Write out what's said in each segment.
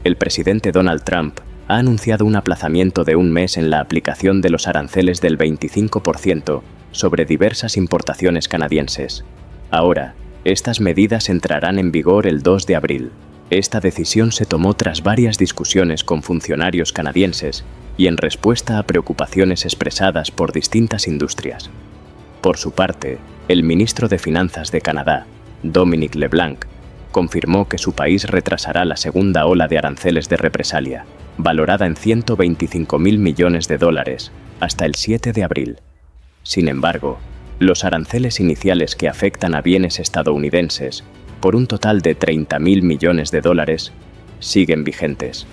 el presidente Donald Trump ha anunciado un aplazamiento de un mes en la aplicación de los aranceles del 25% sobre diversas importaciones canadienses. Ahora, estas medidas entrarán en vigor el 2 de abril. Esta decisión se tomó tras varias discusiones con funcionarios canadienses y en respuesta a preocupaciones expresadas por distintas industrias. Por su parte, el ministro de Finanzas de Canadá, Dominic LeBlanc, confirmó que su país retrasará la segunda ola de aranceles de represalia, valorada en $125.000 millones, hasta el 7 de abril. Sin embargo, los aranceles iniciales que afectan a bienes estadounidenses, por un total de $30.000 millones, siguen vigentes.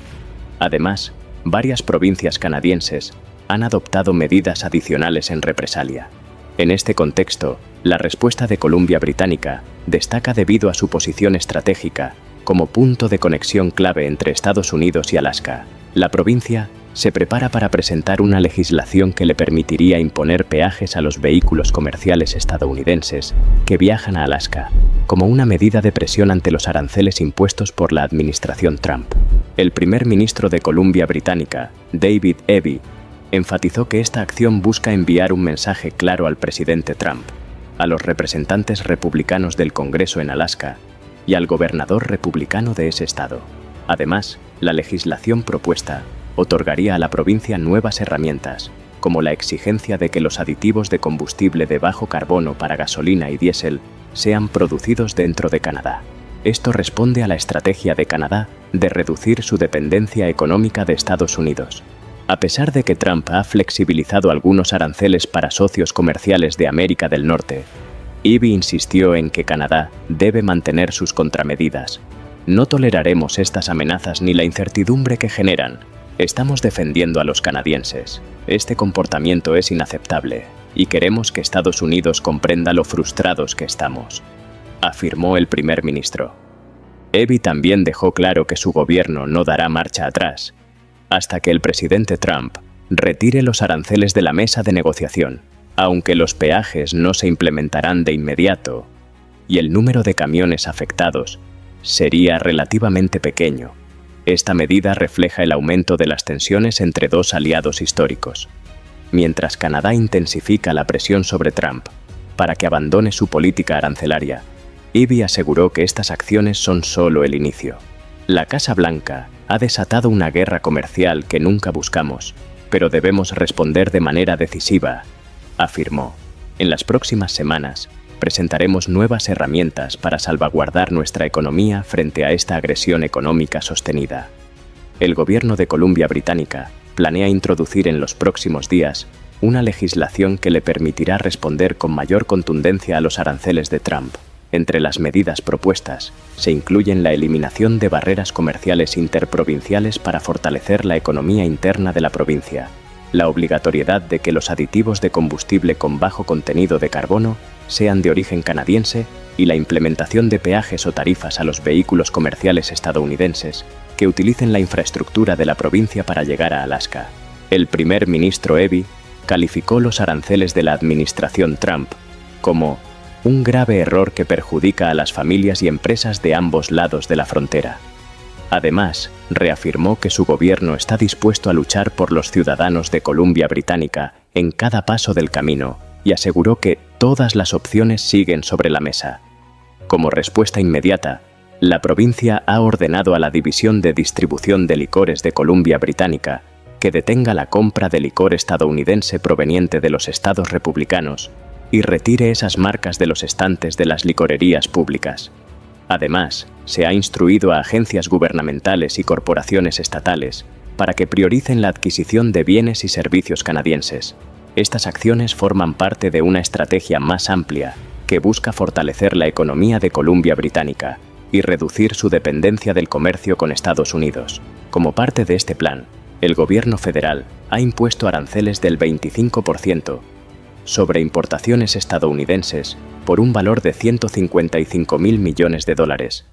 Además, varias provincias canadienses han adoptado medidas adicionales en represalia. En este contexto, la respuesta de Columbia Británica destaca debido a su posición estratégica como punto de conexión clave entre Estados Unidos y Alaska. La provincia se prepara para presentar una legislación que le permitiría imponer peajes a los vehículos comerciales estadounidenses que viajan a Alaska, como una medida de presión ante los aranceles impuestos por la administración Trump. El primer ministro de Columbia Británica, David Eby, enfatizó que esta acción busca enviar un mensaje claro al presidente Trump, a los representantes republicanos del Congreso en Alaska y al gobernador republicano de ese estado. Además, la legislación propuesta otorgaría a la provincia nuevas herramientas, como la exigencia de que los aditivos de combustible de bajo carbono para gasolina y diésel sean producidos dentro de Canadá. Esto responde a la estrategia de Canadá de reducir su dependencia económica de Estados Unidos. A pesar de que Trump ha flexibilizado algunos aranceles para socios comerciales de América del Norte, Eby insistió en que Canadá debe mantener sus contramedidas. No toleraremos estas amenazas ni la incertidumbre que generan. Estamos defendiendo a los canadienses. Este comportamiento es inaceptable y queremos que Estados Unidos comprenda lo frustrados que estamos, afirmó el primer ministro. Eby también dejó claro que su gobierno no dará marcha atrás hasta que el presidente Trump retire los aranceles de la mesa de negociación, aunque los peajes no se implementarán de inmediato y el número de camiones afectados sería relativamente pequeño. Esta medida refleja el aumento de las tensiones entre dos aliados históricos. Mientras Canadá intensifica la presión sobre Trump para que abandone su política arancelaria, Eby aseguró que estas acciones son solo el inicio. La Casa Blanca ha desatado una guerra comercial que nunca buscamos, pero debemos responder de manera decisiva, afirmó. En las próximas semanas, presentaremos nuevas herramientas para salvaguardar nuestra economía frente a esta agresión económica sostenida. El gobierno de Columbia Británica planea introducir en los próximos días una legislación que le permitirá responder con mayor contundencia a los aranceles de Trump. Entre las medidas propuestas se incluyen la eliminación de barreras comerciales interprovinciales para fortalecer la economía interna de la provincia, la obligatoriedad de que los aditivos de combustible con bajo contenido de carbono sean de origen canadiense y la implementación de peajes o tarifas a los vehículos comerciales estadounidenses que utilicen la infraestructura de la provincia para llegar a Alaska. El primer ministro Eby calificó los aranceles de la administración Trump como un grave error que perjudica a las familias y empresas de ambos lados de la frontera. Además, reafirmó que su gobierno está dispuesto a luchar por los ciudadanos de Columbia Británica en cada paso del camino y aseguró que todas las opciones siguen sobre la mesa. Como respuesta inmediata, la provincia ha ordenado a la División de Distribución de Licores de Columbia Británica que detenga la compra de licor estadounidense proveniente de los estados republicanos y retire esas marcas de los estantes de las licorerías públicas. Además, se ha instruido a agencias gubernamentales y corporaciones estatales para que prioricen la adquisición de bienes y servicios canadienses. Estas acciones forman parte de una estrategia más amplia que busca fortalecer la economía de Columbia Británica y reducir su dependencia del comercio con Estados Unidos. Como parte de este plan, el gobierno federal ha impuesto aranceles del 25% sobre importaciones estadounidenses por un valor de $155.000 millones,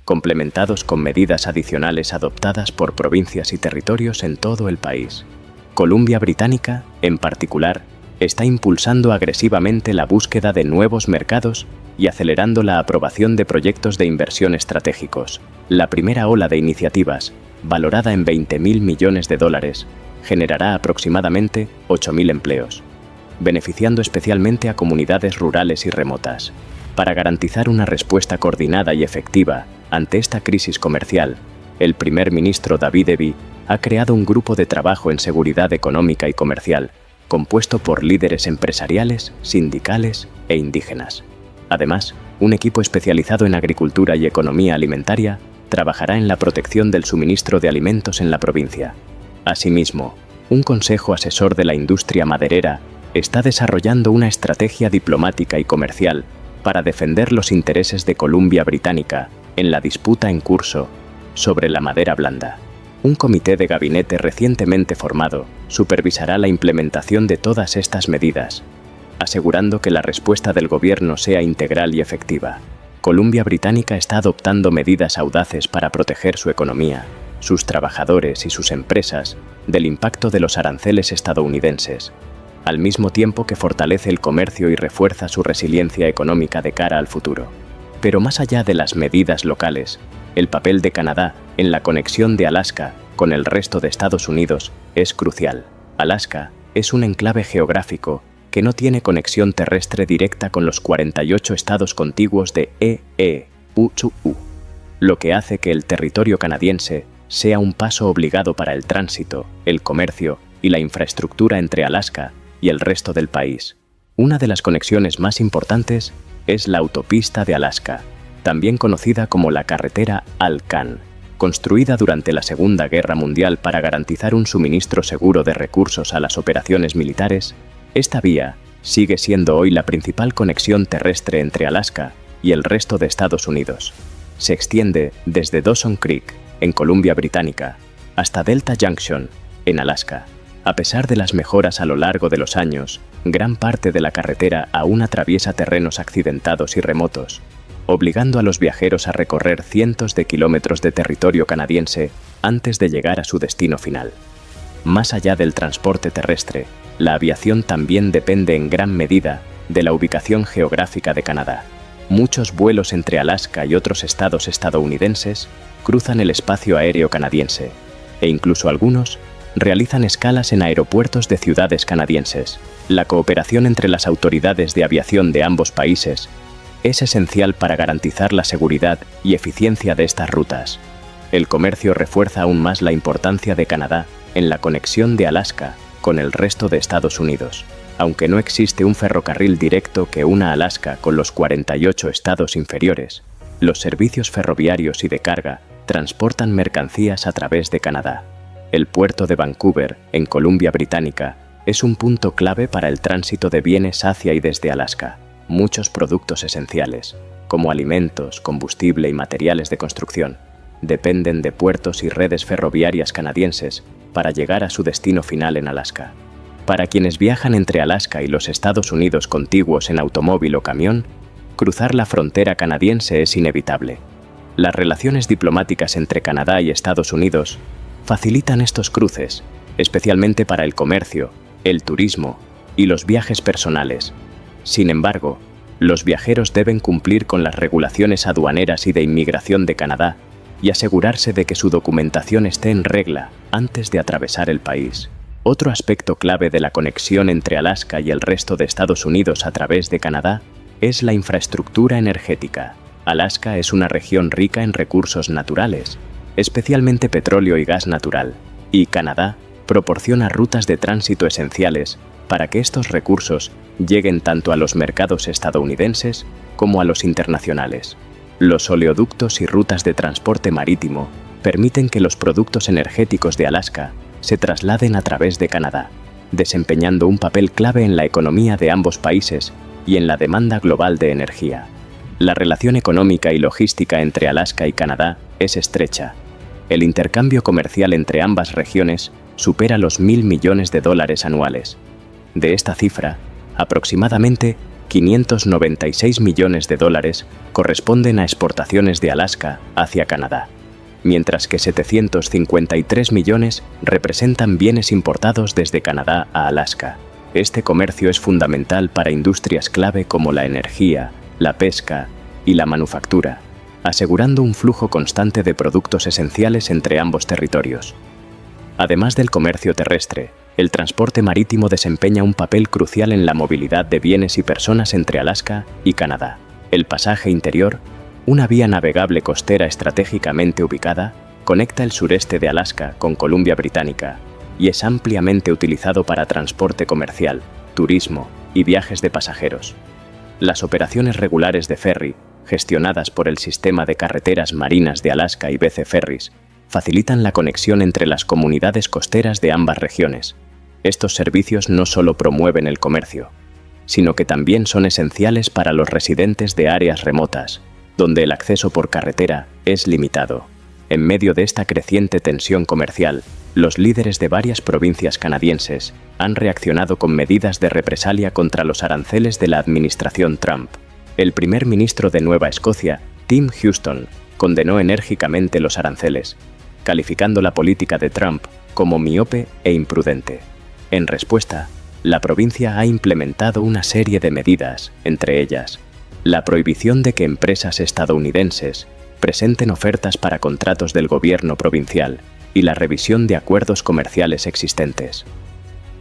complementados con medidas adicionales adoptadas por provincias y territorios en todo el país. Columbia Británica, en particular, está impulsando agresivamente la búsqueda de nuevos mercados y acelerando la aprobación de proyectos de inversión estratégicos. La primera ola de iniciativas valorada en 20.000 millones de dólares, generará aproximadamente 8.000 empleos, beneficiando especialmente a comunidades rurales y remotas. Para garantizar una respuesta coordinada y efectiva ante esta crisis comercial, el primer ministro David Eby ha creado un grupo de trabajo en seguridad económica y comercial, compuesto por líderes empresariales, sindicales e indígenas. Además, un equipo especializado en agricultura y economía alimentaria trabajará en la protección del suministro de alimentos en la provincia. Asimismo, un consejo asesor de la industria maderera está desarrollando una estrategia diplomática y comercial para defender los intereses de Columbia Británica en la disputa en curso sobre la madera blanda. Un comité de gabinete recientemente formado supervisará la implementación de todas estas medidas, asegurando que la respuesta del gobierno sea integral y efectiva. Columbia Británica está adoptando medidas audaces para proteger su economía, sus trabajadores y sus empresas del impacto de los aranceles estadounidenses, al mismo tiempo que fortalece el comercio y refuerza su resiliencia económica de cara al futuro. Pero más allá de las medidas locales, el papel de Canadá en la conexión de Alaska con el resto de Estados Unidos es crucial. Alaska es un enclave geográfico que no tiene conexión terrestre directa con los 48 estados contiguos de EEUU, lo que hace que el territorio canadiense sea un paso obligado para el tránsito, el comercio y la infraestructura entre Alaska y el resto del país. Una de las conexiones más importantes es la autopista de Alaska, también conocida como la carretera Alcan, construida durante la Segunda Guerra Mundial para garantizar un suministro seguro de recursos a las operaciones militares. Esta vía sigue siendo hoy la principal conexión terrestre entre Alaska y el resto de Estados Unidos. Se extiende desde Dawson Creek, en Columbia Británica, hasta Delta Junction, en Alaska. A pesar de las mejoras a lo largo de los años, gran parte de la carretera aún atraviesa terrenos accidentados y remotos, obligando a los viajeros a recorrer cientos de kilómetros de territorio canadiense antes de llegar a su destino final. Más allá del transporte terrestre, la aviación también depende en gran medida de la ubicación geográfica de Canadá. Muchos vuelos entre Alaska y otros estados estadounidenses cruzan el espacio aéreo canadiense, e incluso algunos realizan escalas en aeropuertos de ciudades canadienses. La cooperación entre las autoridades de aviación de ambos países es esencial para garantizar la seguridad y eficiencia de estas rutas. El comercio refuerza aún más la importancia de Canadá en la conexión de Alaska con el resto de Estados Unidos. Aunque no existe un ferrocarril directo que una Alaska con los 48 estados inferiores, los servicios ferroviarios y de carga transportan mercancías a través de Canadá. El puerto de Vancouver, en Columbia Británica, es un punto clave para el tránsito de bienes hacia y desde Alaska. Muchos productos esenciales, como alimentos, combustible y materiales de construcción, dependen de puertos y redes ferroviarias canadienses para llegar a su destino final en Alaska. Para quienes viajan entre Alaska y los Estados Unidos contiguos en automóvil o camión, cruzar la frontera canadiense es inevitable. Las relaciones diplomáticas entre Canadá y Estados Unidos facilitan estos cruces, especialmente para el comercio, el turismo y los viajes personales. Sin embargo, los viajeros deben cumplir con las regulaciones aduaneras y de inmigración de Canadá y asegurarse de que su documentación esté en regla antes de atravesar el país. Otro aspecto clave de la conexión entre Alaska y el resto de Estados Unidos a través de Canadá es la infraestructura energética. Alaska es una región rica en recursos naturales, especialmente petróleo y gas natural, y Canadá proporciona rutas de tránsito esenciales para que estos recursos lleguen tanto a los mercados estadounidenses como a los internacionales. Los oleoductos y rutas de transporte marítimo permiten que los productos energéticos de Alaska se trasladen a través de Canadá, desempeñando un papel clave en la economía de ambos países y en la demanda global de energía. La relación económica y logística entre Alaska y Canadá es estrecha. El intercambio comercial entre ambas regiones supera los $1.000 millones anuales. De esta cifra, aproximadamente $596 millones corresponden a exportaciones de Alaska hacia Canadá, mientras que 753 millones representan bienes importados desde Canadá a Alaska. Este comercio es fundamental para industrias clave como la energía, la pesca y la manufactura, asegurando un flujo constante de productos esenciales entre ambos territorios. Además del comercio terrestre, el transporte marítimo desempeña un papel crucial en la movilidad de bienes y personas entre Alaska y Canadá. El pasaje interior, una vía navegable costera estratégicamente ubicada, conecta el sureste de Alaska con Columbia Británica y es ampliamente utilizado para transporte comercial, turismo y viajes de pasajeros. Las operaciones regulares de ferry, gestionadas por el Sistema de Carreteras Marinas de Alaska y BC Ferries, facilitan la conexión entre las comunidades costeras de ambas regiones. Estos servicios no solo promueven el comercio, sino que también son esenciales para los residentes de áreas remotas, donde el acceso por carretera es limitado. En medio de esta creciente tensión comercial, los líderes de varias provincias canadienses han reaccionado con medidas de represalia contra los aranceles de la administración Trump. El primer ministro de Nueva Escocia, Tim Houston, condenó enérgicamente los aranceles, calificando la política de Trump como miope e imprudente. En respuesta, la provincia ha implementado una serie de medidas, entre ellas, la prohibición de que empresas estadounidenses presenten ofertas para contratos del gobierno provincial y la revisión de acuerdos comerciales existentes.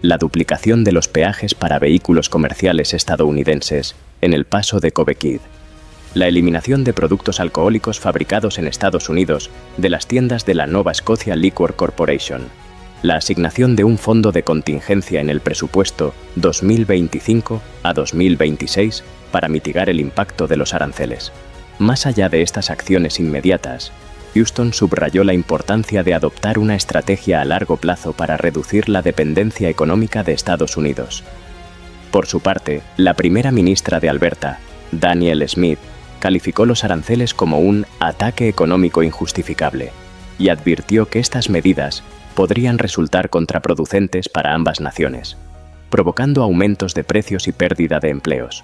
La duplicación de los peajes para vehículos comerciales estadounidenses en el paso de Cobequid. La eliminación de productos alcohólicos fabricados en Estados Unidos de las tiendas de la Nova Scotia Liquor Corporation. La asignación de un fondo de contingencia en el presupuesto 2025 a 2026 para mitigar el impacto de los aranceles. Más allá de estas acciones inmediatas, Houston subrayó la importancia de adoptar una estrategia a largo plazo para reducir la dependencia económica de Estados Unidos. Por su parte, la primera ministra de Alberta, Danielle Smith, calificó los aranceles como un ataque económico injustificable y advirtió que estas medidas podrían resultar contraproducentes para ambas naciones, provocando aumentos de precios y pérdida de empleos.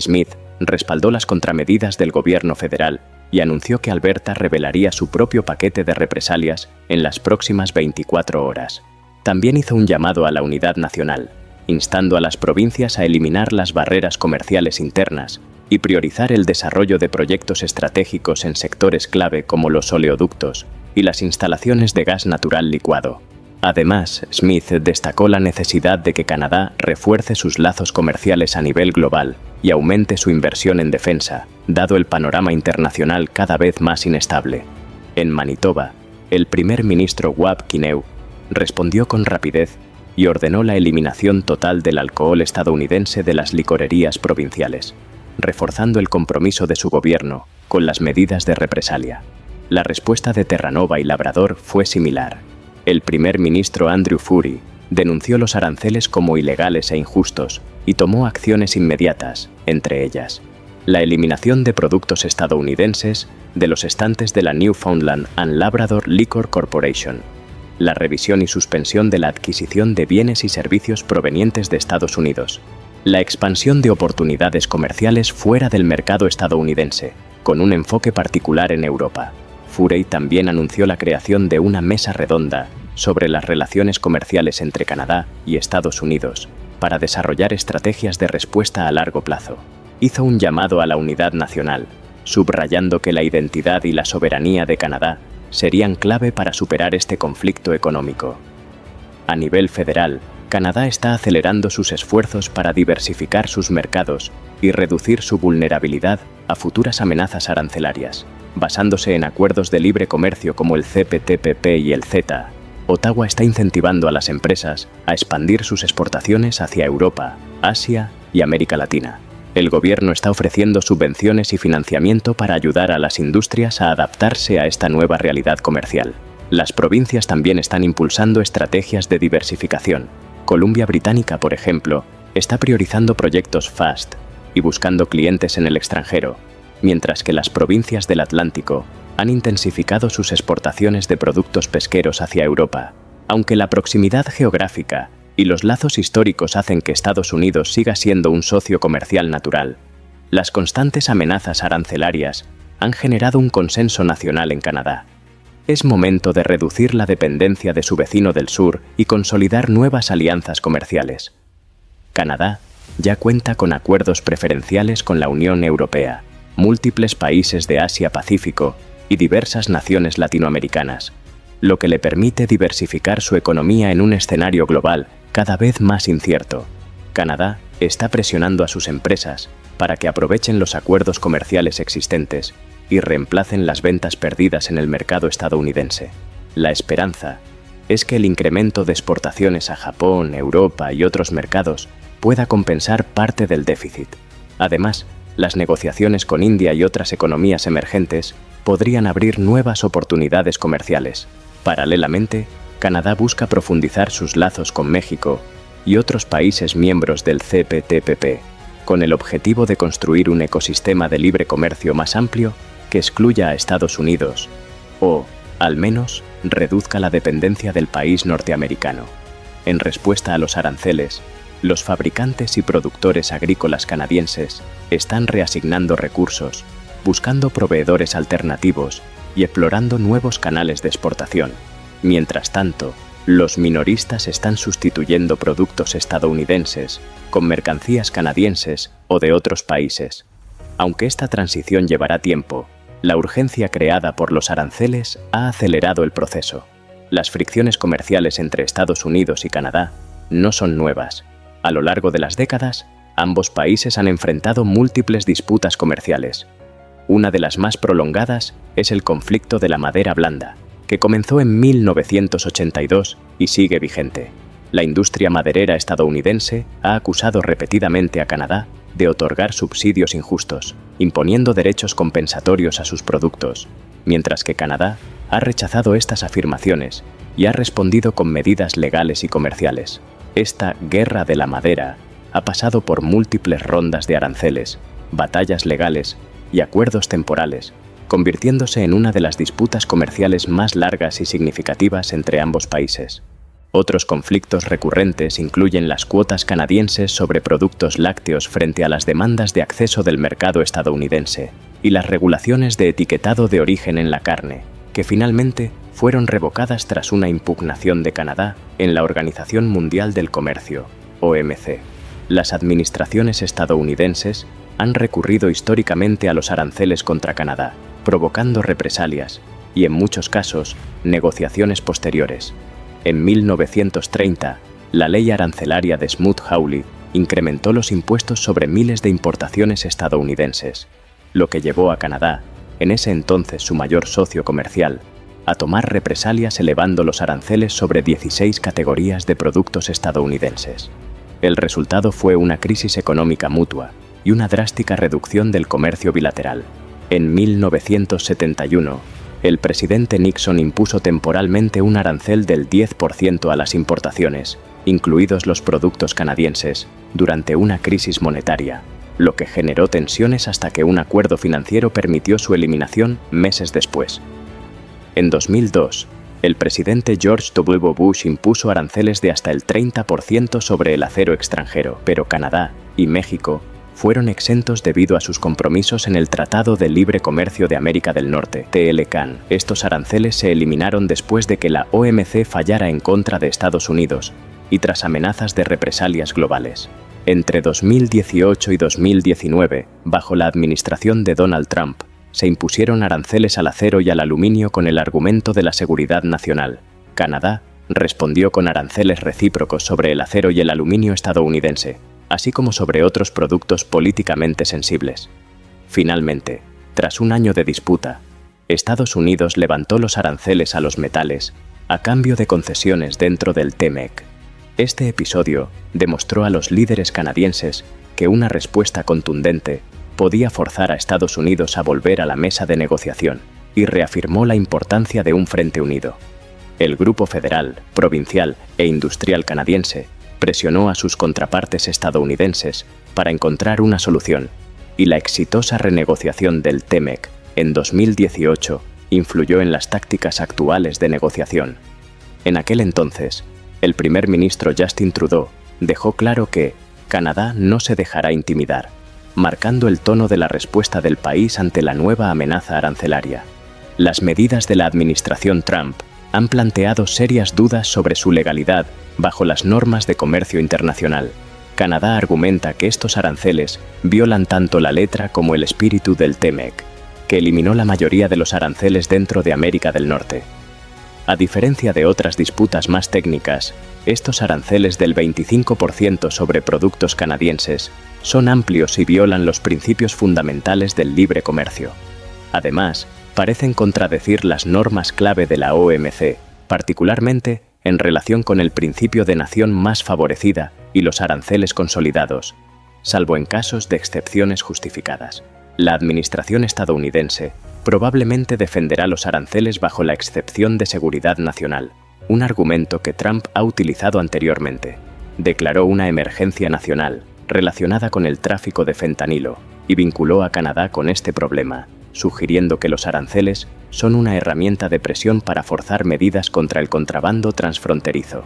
Smith respaldó las contramedidas del gobierno federal y anunció que Alberta revelaría su propio paquete de represalias en las próximas 24 horas. También hizo un llamado a la unidad nacional, instando a las provincias a eliminar las barreras comerciales internas y priorizar el desarrollo de proyectos estratégicos en sectores clave como los oleoductos y las instalaciones de gas natural licuado. Además, Smith destacó la necesidad de que Canadá refuerce sus lazos comerciales a nivel global y aumente su inversión en defensa, dado el panorama internacional cada vez más inestable. En Manitoba, el primer ministro Wab Kinew respondió con rapidez y ordenó la eliminación total del alcohol estadounidense de las licorerías provinciales, reforzando el compromiso de su gobierno con las medidas de represalia. La respuesta de Terranova y Labrador fue similar. El primer ministro Andrew Furey denunció los aranceles como ilegales e injustos y tomó acciones inmediatas, entre ellas, la eliminación de productos estadounidenses de los estantes de la Newfoundland and Labrador Liquor Corporation, la revisión y suspensión de la adquisición de bienes y servicios provenientes de Estados Unidos, la expansión de oportunidades comerciales fuera del mercado estadounidense, con un enfoque particular en Europa. Furey también anunció la creación de una mesa redonda sobre las relaciones comerciales entre Canadá y Estados Unidos para desarrollar estrategias de respuesta a largo plazo. Hizo un llamado a la unidad nacional, subrayando que la identidad y la soberanía de Canadá serían clave para superar este conflicto económico. A nivel federal, Canadá está acelerando sus esfuerzos para diversificar sus mercados y reducir su vulnerabilidad a futuras amenazas arancelarias. Basándose en acuerdos de libre comercio como el CPTPP y el CETA, Ottawa está incentivando a las empresas a expandir sus exportaciones hacia Europa, Asia y América Latina. El gobierno está ofreciendo subvenciones y financiamiento para ayudar a las industrias a adaptarse a esta nueva realidad comercial. Las provincias también están impulsando estrategias de diversificación. Columbia Británica, por ejemplo, está priorizando proyectos FAST y buscando clientes en el extranjero, mientras que las provincias del Atlántico han intensificado sus exportaciones de productos pesqueros hacia Europa. Aunque la proximidad geográfica y los lazos históricos hacen que Estados Unidos siga siendo un socio comercial natural, las constantes amenazas arancelarias han generado un consenso nacional en Canadá. Es momento de reducir la dependencia de su vecino del sur y consolidar nuevas alianzas comerciales. Canadá ya cuenta con acuerdos preferenciales con la Unión Europea múltiples países de Asia-Pacífico y diversas naciones latinoamericanas, lo que le permite diversificar su economía en un escenario global cada vez más incierto. Canadá está presionando a sus empresas para que aprovechen los acuerdos comerciales existentes y reemplacen las ventas perdidas en el mercado estadounidense. La esperanza es que el incremento de exportaciones a Japón, Europa y otros mercados pueda compensar parte del déficit. Además, las negociaciones con India y otras economías emergentes podrían abrir nuevas oportunidades comerciales. Paralelamente, Canadá busca profundizar sus lazos con México y otros países miembros del CPTPP, con el objetivo de construir un ecosistema de libre comercio más amplio que excluya a Estados Unidos, o, al menos, reduzca la dependencia del país norteamericano. En respuesta a los aranceles, los fabricantes y productores agrícolas canadienses están reasignando recursos, buscando proveedores alternativos y explorando nuevos canales de exportación. Mientras tanto, los minoristas están sustituyendo productos estadounidenses con mercancías canadienses o de otros países. Aunque esta transición llevará tiempo, la urgencia creada por los aranceles ha acelerado el proceso. Las fricciones comerciales entre Estados Unidos y Canadá no son nuevas. A lo largo de las décadas, ambos países han enfrentado múltiples disputas comerciales. Una de las más prolongadas es el conflicto de la madera blanda, que comenzó en 1982 y sigue vigente. La industria maderera estadounidense ha acusado repetidamente a Canadá de otorgar subsidios injustos, imponiendo derechos compensatorios a sus productos, mientras que Canadá ha rechazado estas afirmaciones y ha respondido con medidas legales y comerciales. Esta guerra de la madera ha pasado por múltiples rondas de aranceles, batallas legales y acuerdos temporales, convirtiéndose en una de las disputas comerciales más largas y significativas entre ambos países. Otros conflictos recurrentes incluyen las cuotas canadienses sobre productos lácteos frente a las demandas de acceso del mercado estadounidense y las regulaciones de etiquetado de origen en la carne, que finalmente fueron revocadas tras una impugnación de Canadá en la Organización Mundial del Comercio, OMC. Las administraciones estadounidenses han recurrido históricamente a los aranceles contra Canadá, provocando represalias y, en muchos casos, negociaciones posteriores. En 1930, la ley arancelaria de Smoot-Hawley incrementó los impuestos sobre miles de importaciones estadounidenses, lo que llevó a Canadá, en ese entonces su mayor socio comercial, a tomar represalias elevando los aranceles sobre 16 categorías de productos estadounidenses. El resultado fue una crisis económica mutua y una drástica reducción del comercio bilateral. En 1971, el presidente Nixon impuso temporalmente un arancel del 10% a las importaciones, incluidos los productos canadienses, durante una crisis monetaria, lo que generó tensiones hasta que un acuerdo financiero permitió su eliminación meses después. En 2002, el presidente George W. Bush impuso aranceles de hasta el 30% sobre el acero extranjero, pero Canadá y México fueron exentos debido a sus compromisos en el Tratado de Libre Comercio de América del Norte, TLCAN. Estos aranceles se eliminaron después de que la OMC fallara en contra de Estados Unidos y tras amenazas de represalias globales. Entre 2018 y 2019, bajo la administración de Donald Trump, se impusieron aranceles al acero y al aluminio con el argumento de la seguridad nacional. Canadá respondió con aranceles recíprocos sobre el acero y el aluminio estadounidense, así como sobre otros productos políticamente sensibles. Finalmente, tras un año de disputa, Estados Unidos levantó los aranceles a los metales a cambio de concesiones dentro del TMEC. Este episodio demostró a los líderes canadienses que una respuesta contundente podía forzar a Estados Unidos a volver a la mesa de negociación y reafirmó la importancia de un frente unido. El Grupo Federal, Provincial e Industrial canadiense presionó a sus contrapartes estadounidenses para encontrar una solución, y la exitosa renegociación del TMEC en 2018 influyó en las tácticas actuales de negociación. En aquel entonces, el primer ministro Justin Trudeau dejó claro que Canadá no se dejará intimidar, marcando el tono de la respuesta del país ante la nueva amenaza arancelaria. Las medidas de la administración Trump han planteado serias dudas sobre su legalidad bajo las normas de comercio internacional. Canadá argumenta que estos aranceles violan tanto la letra como el espíritu del TMEC, que eliminó la mayoría de los aranceles dentro de América del Norte. A diferencia de otras disputas más técnicas, estos aranceles del 25% sobre productos canadienses son amplios y violan los principios fundamentales del libre comercio. Además, parecen contradecir las normas clave de la OMC, particularmente en relación con el principio de nación más favorecida y los aranceles consolidados, salvo en casos de excepciones justificadas. La administración estadounidense probablemente defenderá los aranceles bajo la excepción de seguridad nacional, un argumento que Trump ha utilizado anteriormente. Declaró una emergencia nacional relacionada con el tráfico de fentanilo y vinculó a Canadá con este problema, sugiriendo que los aranceles son una herramienta de presión para forzar medidas contra el contrabando transfronterizo.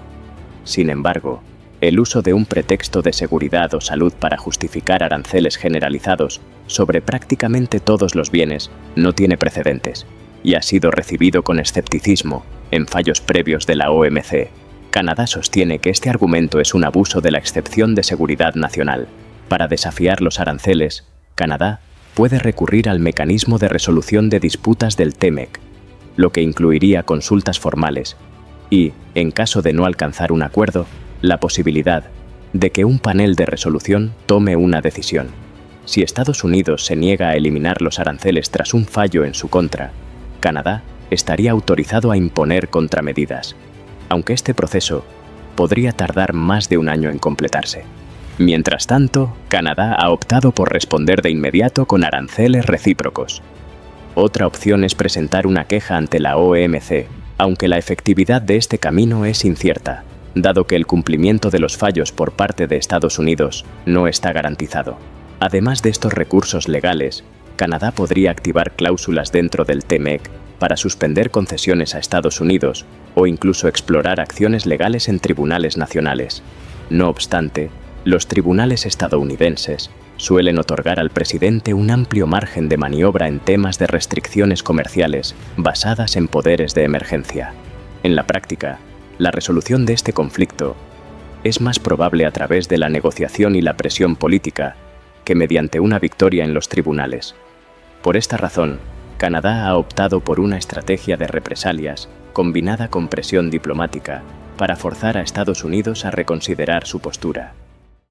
Sin embargo, el uso de un pretexto de seguridad o salud para justificar aranceles generalizados sobre prácticamente todos los bienes no tiene precedentes y ha sido recibido con escepticismo en fallos previos de la OMC. Canadá sostiene que este argumento es un abuso de la excepción de seguridad nacional. Para desafiar los aranceles, Canadá puede recurrir al mecanismo de resolución de disputas del TMEC, lo que incluiría consultas formales y, en caso de no alcanzar un acuerdo, la posibilidad de que un panel de resolución tome una decisión. Si Estados Unidos se niega a eliminar los aranceles tras un fallo en su contra, Canadá estaría autorizado a imponer contramedidas, aunque este proceso podría tardar más de un año en completarse. Mientras tanto, Canadá ha optado por responder de inmediato con aranceles recíprocos. Otra opción es presentar una queja ante la OMC, aunque la efectividad de este camino es incierta, dado que el cumplimiento de los fallos por parte de Estados Unidos no está garantizado. Además de estos recursos legales, Canadá podría activar cláusulas dentro del TMEC para suspender concesiones a Estados Unidos o incluso explorar acciones legales en tribunales nacionales. No obstante, los tribunales estadounidenses suelen otorgar al presidente un amplio margen de maniobra en temas de restricciones comerciales basadas en poderes de emergencia. En la práctica, la resolución de este conflicto es más probable a través de la negociación y la presión política que mediante una victoria en los tribunales. Por esta razón, Canadá ha optado por una estrategia de represalias combinada con presión diplomática para forzar a Estados Unidos a reconsiderar su postura.